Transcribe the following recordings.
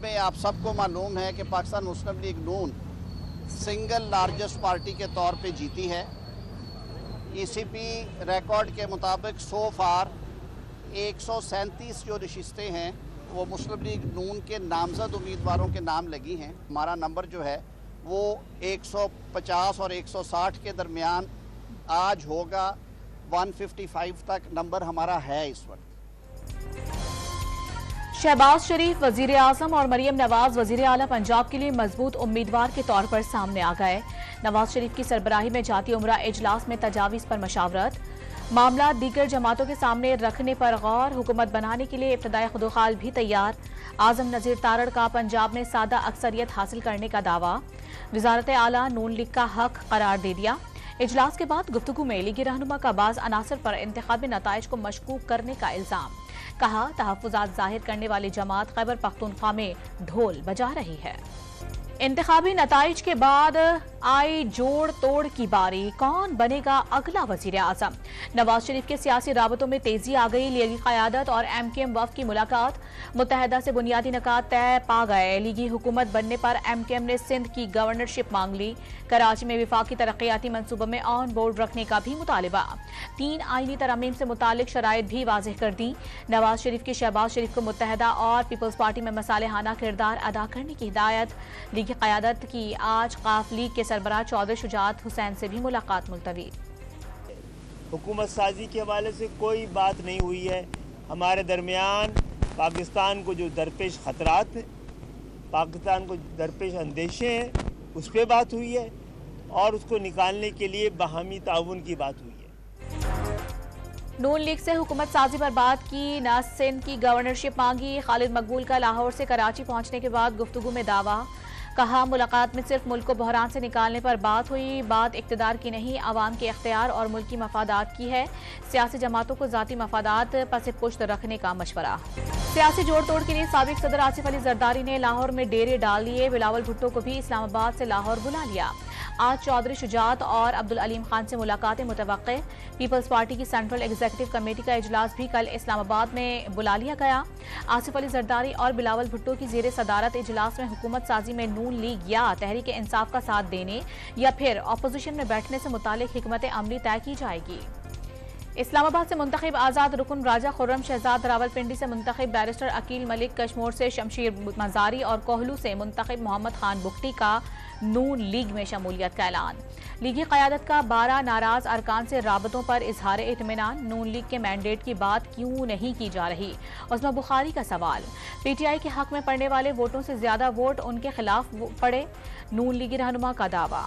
में आप सबको मालूम है कि पाकिस्तान मुस्लिम लीग नून सिंगल लार्जेस्ट पार्टी के तौर पे जीती है। ईसीपी रिकॉर्ड के मुताबिक सो फार 137 जो नशिस्तें हैं वो मुस्लिम लीग नून के नामजद उम्मीदवारों के नाम लगी हैं। हमारा नंबर जो है वो 150 और 160 के दरमियान आज होगा। 155 तक नंबर हमारा है इस वक्त। शहबाज शरीफ वजीर आजम और मरियम नवाज वजीर आला पंजाब के लिए मजबूत उम्मीदवार के तौर पर सामने आ गए। नवाज शरीफ की सरबराही में जाती उमरा इजलास में तजावीज़ पर मशावरत, मामला दीगर जमातों के सामने रखने पर गौर, हुकूमत बनाने के लिए इब्तदाई खुदोखाल भी तैयार। आजम नजीर तारड़ का पंजाब में सादा अक्सरियत हासिल करने का दावा, वजारत आला नून लीग का हक करार दे दिया। इजलास के बाद गुफ्तगू में लीगी रहनुमा का बाज़ अनासर पर इंतखाबी नताइज को मशकूक करने का इल्जाम, कहा तहफ़्फ़ुज़ात ज़ाहिर करने वाली जमात खैबर पख्तूनख्वा में ढोल बजा रही है। इंतखाबी नताइज के बाद आई जोड़ तोड़ की बारी, कौन बनेगा अगला वजीर आजम? नवाज शरीफ के सियासी राबतों में तेजी आ गई। लीगी क़यादत और MKM वफ़द की मुलाकात, मुत्तहदा से बुनियादी निकात तय पा गए। लीगी हुकूमत बनने पर MKM ने सिंध की गवर्नरशिप मांग ली। कराची में विफाकी तरक्याती मनसूबों में ऑन बोर्ड रखने का भी मुतालिबा। 3 आईनी तरमीम से मुतालिक शराइत भी वाज़ेह कर दी। नवाज शरीफ की शहबाज शरीफ को मुत्तहदा और पीपल्स पार्टी में मसालेहाना किरदार अदा करने की हिदायत। लीगी क़यादत की आज काफ लीग के सरबराह चौधरी शुजात हुसैन से भी मुलाकात मुलतवी। हुकूमत साजी के हवाले से कोई बात नहीं हुई है। हमारे दरमियान पाकिस्तान को जो दरपेश ख़तरात हैं, पाकिस्तान को दरपेश अंदेशे हैं, उस पर बात हुई है और उसको निकालने के लिए बाहमी ताउन की बात हुई है। नून लीग से हुकूमत साजी पर बात की, न सिंध की गवर्नरशिप मांगी। खालिद मकबूल का लाहौर से कराची पहुंचने के बाद गुफ्तगू में दावा, कहा मुलाकात में सिर्फ मुल्क को बहरान से निकालने पर बात हुई। बात इक़्तिदार की नहीं, आवाम के इख्तियार और मुल्की मफादात की है। सियासी जमातों को ज़ाती मफादात पसे पुश्त रखने का मशवरा। सियासी जोड़ तोड़ के लिए साबिक सदर आसिफ अली जरदारी ने लाहौर में डेरे डाल दिए। बिलावल भुट्टो को भी इस्लामाबाद से लाहौर बुला लिया। आज चौधरी शुजात और अब्दुल अलीम खान से मुलाकातें मुतवक्के। पीपल्स पार्टी की सेंट्रल एग्जीक्यूटिव कमेटी का इजलास भी कल इस्लामाबाद में बुला लिया गया। आसिफ अली जरदारी और बिलावल भुट्टो की ज़ेरे सदारत इजलास में हुकूमत साजी में नून लीग या तहरीक इंसाफ का साथ देने या फिर अपोजिशन में बैठने से मुतालिक हिकमत अमली तय की जाएगी। इस्लामाबाद से मुंतखब आज़ाद रुकन राजा खुर्रम शहजाद, रावलपिंडी से मुंतखब बैरिस्टर अकील मलिक, कश्मीर से शमशीर मजारी और कोहलू से मुंतखब मोहम्मद खान बुख्ती का नून लीग में शमूलियत का ऐलान। लीगी क़यादत का 12 नाराज अरकान से राबतों पर इजहार इत्मीनान। नून लीग के मैंडेट की बात क्यों नहीं की जा रही, उस्मा बुखारी का सवाल। PTI के हक में पड़ने वाले वोटों से ज्यादा वोट उनके खिलाफ पड़े, नून लीगी रहनुमा का दावा।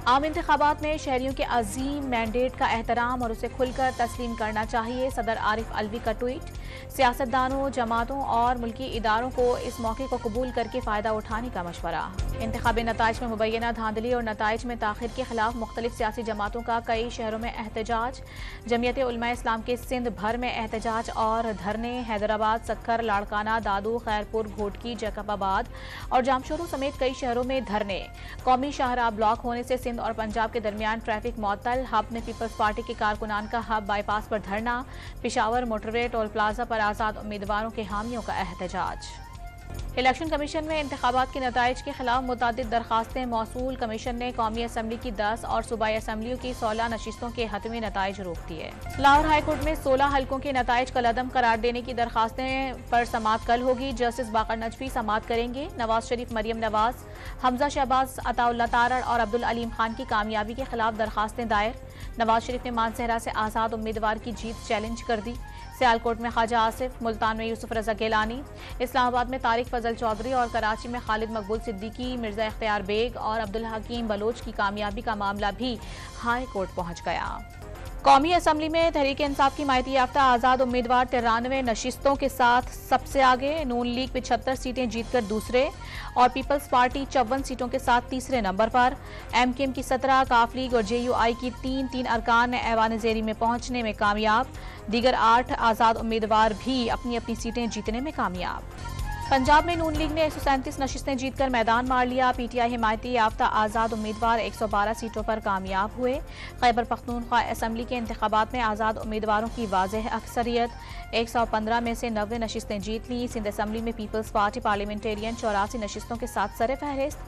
आम इंतखाबात में शहरियों के अजीम मैंडेट का एहतराम और उसे खुलकर तस्लीम करना चाहिए, सदर आरिफ अलवी का ट्वीट। सियासतदानों, जमातों और मुल्की इदारों को इस मौके को कबूल करके फ़ायदा उठाने का मशवरा। इंतखाबी नताइज में मुबैना धांधली और नताइज में ताख़िर के खिलाफ मुख्तलिफ सियासी जमातों का कई शहरों में एहतजाज। जमियत उलमा इस्लाम के सिंध भर में एहतजाज और धरने। हैदराबाद, सक्खर, लाड़काना, दादू, खैरपुर, घोटकी, जैकबाबाद और जामशोरों समेत कई शहरों में धरने। कौमी शाहराह ब्लॉक होने से सिंध और पंजाब के दरमियान ट्रैफिक मअतल। हब में पीपल्स पार्टी के कारकुनान का हब बाईपास पर धरना। पिशावर मोटरवे टोल प्लाजा पर आज़ाद उम्मीदवारों के हामियों का एहतजाज। इलेक्शन कमीशन में इंतखाबात के नताइज के खिलाफ मुतादिद दरखास्तें मौसूल। कमीशन ने कौमी असम्बली की 10 और सूबाई असम्बलियों की 16 नशिस्तों के हतमी नताइज रोक दिए। लाहौर हाईकोर्ट में 16 हल्कों के नताइज कलअदम करार देने की दरखास्तें पर समाअत कल होगी। जस्टिस बाकर नजफी समाअत करेंगे। नवाज शरीफ, मरियम नवाज, हमजा शहबाज, अताउल्लाह तारड़ और अब्दुल अलीम खान की कामयाबी के खिलाफ दरखास्तें दायर। नवाज शरीफ ने मानसहरा से आज़ाद उम्मीदवार की जीत चैलेंज कर दी। सियालकोट में ख्वाजा आसिफ, मुल्तान में यूसुफ रजा गिलानी, इस्लामाबाद में तारिक फजल चौधरी और कराची में खालिद मकबूल सिद्दीकी, मिर्जा इख्तियार बेग और अब्दुल हकीम बलोच की कामयाबी का मामला भी हाई कोर्ट पहुंच गया। कौमी असम्बली में तहरीक इंसाफ की मायती याफ्ता आज़ाद उम्मीदवार 93 नशिस्तों के साथ सबसे आगे। नून लीग 75 सीटें जीतकर दूसरे और पीपल्स पार्टी 54 सीटों के साथ तीसरे नंबर पर। MKM की 17, काफ लीग और JUI की 3 अरकान ऐवान ज़ेरी में पहुंचने में कामयाब। दीगर 8 आज़ाद उम्मीदवार भी अपनी अपनी सीटें जीतने में कामयाब। पंजाब में नून लीग ने 137 नशिस्तें जीतकर मैदान मार लिया। पीटीआई हिमायती याफ्ता आज़ाद उम्मीदवार 112 सीटों पर कामयाब हुए। खैबर पख्तूनख्वा असम्बली के इंतखाबात में आज़ाद उम्मीदवारों की वाज़ेह अक्सरियत, 115 में से 90 नशिस्तें जीत ली। सिंध असम्बली में पीपल्स पार्टी पार्लियामेंटेरियन 84 नशिस्तों के साथ सर फहरिस्त।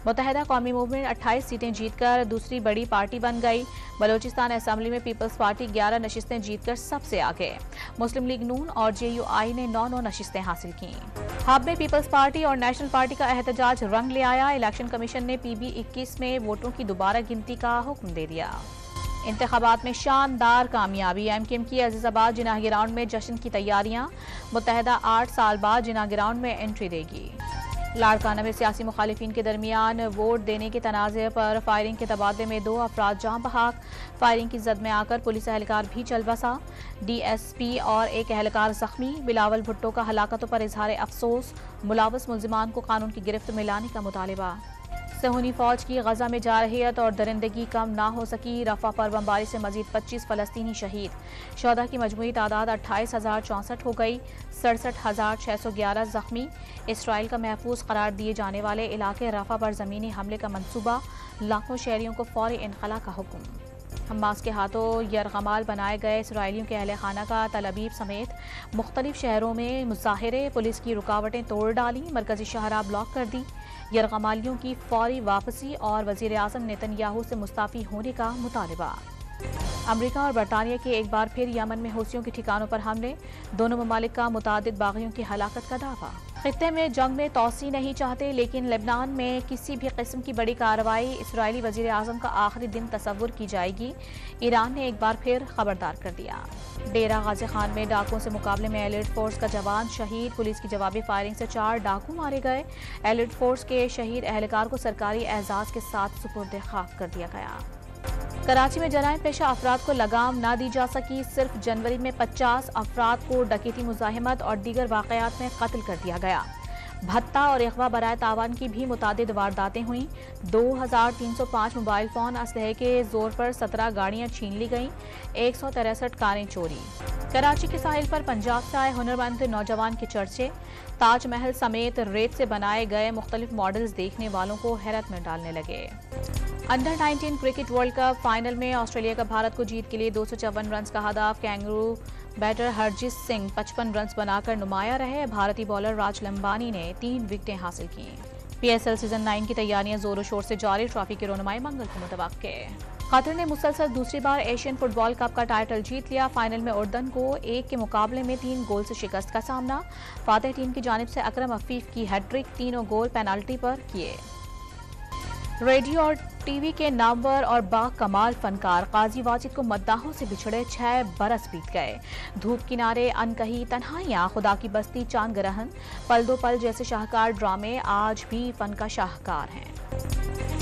मुत्तहिदा कौमी मूवमेंट 28 सीटें जीतकर दूसरी बड़ी पार्टी बन गई। बलोचिस्तान असम्बली में पीपल्स पार्टी 11 नशिस्तें जीतकर सबसे आगे। मुस्लिम लीग नून और JUI ने 9 नशिस्तें हासिल की। हब में पीपल्स पार्टी और नेशनल पार्टी का एहतजाज रंग ले आया। इलेक्शन कमीशन ने PB 21 में वोटों की दोबारा गिनती का हुक्म दे दिया। इंतखाबात में शानदार कामयाबी। MKM की अजीजाबाद जिनाह ग्राउंड में जश्न की तैयारियां। मुत्तहिदा 8 साल बाद जिनाह ग्राउंड में एंट्री देगी। लाड़काना में सियासी मुखालिफिन के दरमियान वोट देने के तनाज़े पर फायरिंग के तबादले में 2 अफराद जाँ बहक। फायरिंग की जद में आकर पुलिस एहलकार भी चल बसा। DSP और एक एहलकार जख्मी। बिलावल भुट्टो का हलाकतों पर इजहार अफसोस। मुलावस मुल्जिमान को कानून की गिरफ्त में लाने का मुतालिबा। सहूनी फौज की गजा में जारहियत और दरिंदगी कम ना हो सकी। रफा पर बमबारी से मजीद 25 फलस्तीनी शहीद। शहदा की मजमूई तादाद 28,064 हो गई। 67,611 जख्मी। इसराइल का महफूज करार दिए जाने वाले इलाके रफा पर जमीनी हमले का मंसूबा। लाखों शहरियों को फौरी इनखला का हुक्म। हमास के हाथों यरगमाल बनाए गए इसराइलियों के अहले खाना का तल अबीब समेत मुख्तलिफ शहरों में मुजाहिरे। पुलिस की रुकावटें तोड़ डाली। मरकजी शहरा ब्लॉक कर दी। यरगमालियों की फौरी वापसी और वजीर आज़म नेतन्याहू से मुस्ताफ़ी होने का मुतालिबा। अमरीका और बरतानिया के एक बार फिर यमन में हौसियों के ठिकानों पर हमले। दोनों ममालिक का मुतादिद बागियों की हलाकत का दावा। खित्ते में जंग में तोसी नहीं चाहते, लेकिन लेबनान में किसी भी किस्म की बड़ी कार्रवाई इसराइली वजीर आज़म का आखिरी दिन तस्वुर की जाएगी। ईरान ने एक बार फिर खबरदार कर दिया। डेरा गाजी खान में डाकुओं से मुकाबले में एलिट फोर्स का जवान शहीद। पुलिस की जवाबी फायरिंग से 4 डाकू मारे गए। एलिट फोर्स के शहीद एहलकार को सरकारी एजाज के साथ सुपुर्द खाक कर दिया गया। कराची में जराइम पेशा अफराद को लगाम ना दी जा सकी। सिर्फ जनवरी में 50 अफराद को डकैती, मुजाहिमत और दीगर वाकयात में कत्ल कर दिया गया। भत्ता और अगवा बराए तावान की भी मुतादिद वारदातें हुई। 2305 मोबाइल फोन, असलहे के जोर पर 17 गाड़ियां छीन ली गईं। 163 कारें चोरी। कराची के साहिल पर पंजाब से आए हुनरमंद नौजवान के चर्चे। ताजमहल समेत रेत से बनाए गए मुख्तलिफ मॉडल्स देखने वालों को हैरत में डालने लगे। Under 19 cricket world cup final में ऑस्ट्रेलिया का भारत को जीत के लिए 254 रन का हदफ। Kangaroo batter Harjeet Singh 55 run बनाकर नुमाया रहे। भारतीय बॉलर राज लंबानी ने 3 विकेटें हासिल की। PSL सीजन 9 की तैयारियां जोरों शोर से जारी। ट्रॉफी की रोनुमाई मंगल को मुतवक्के। कतर ने मुसलसल दूसरी बार एशियन फुटबॉल कप का टाइटल जीत लिया। फाइनल में उर्दन को 1 के मुकाबले में 3 गोल से शिकस्त का सामना। फातेह टीम की जानिब से अकरम अफीफ की हैट्रिक, तीनों गोल पेनाल्टी पर किए। रेडियो और टीवी के नामवर और बाकमाल फनकार काजी वाजिद को मद्दाहों से बिछड़े 6 बरस बीत गए। धूप किनारे, अनकही तन्हाइयां, खुदा की बस्ती, चांद ग्रहण, पल दो पल जैसे शाहकार ड्रामे आज भी फन का शाहकार हैं।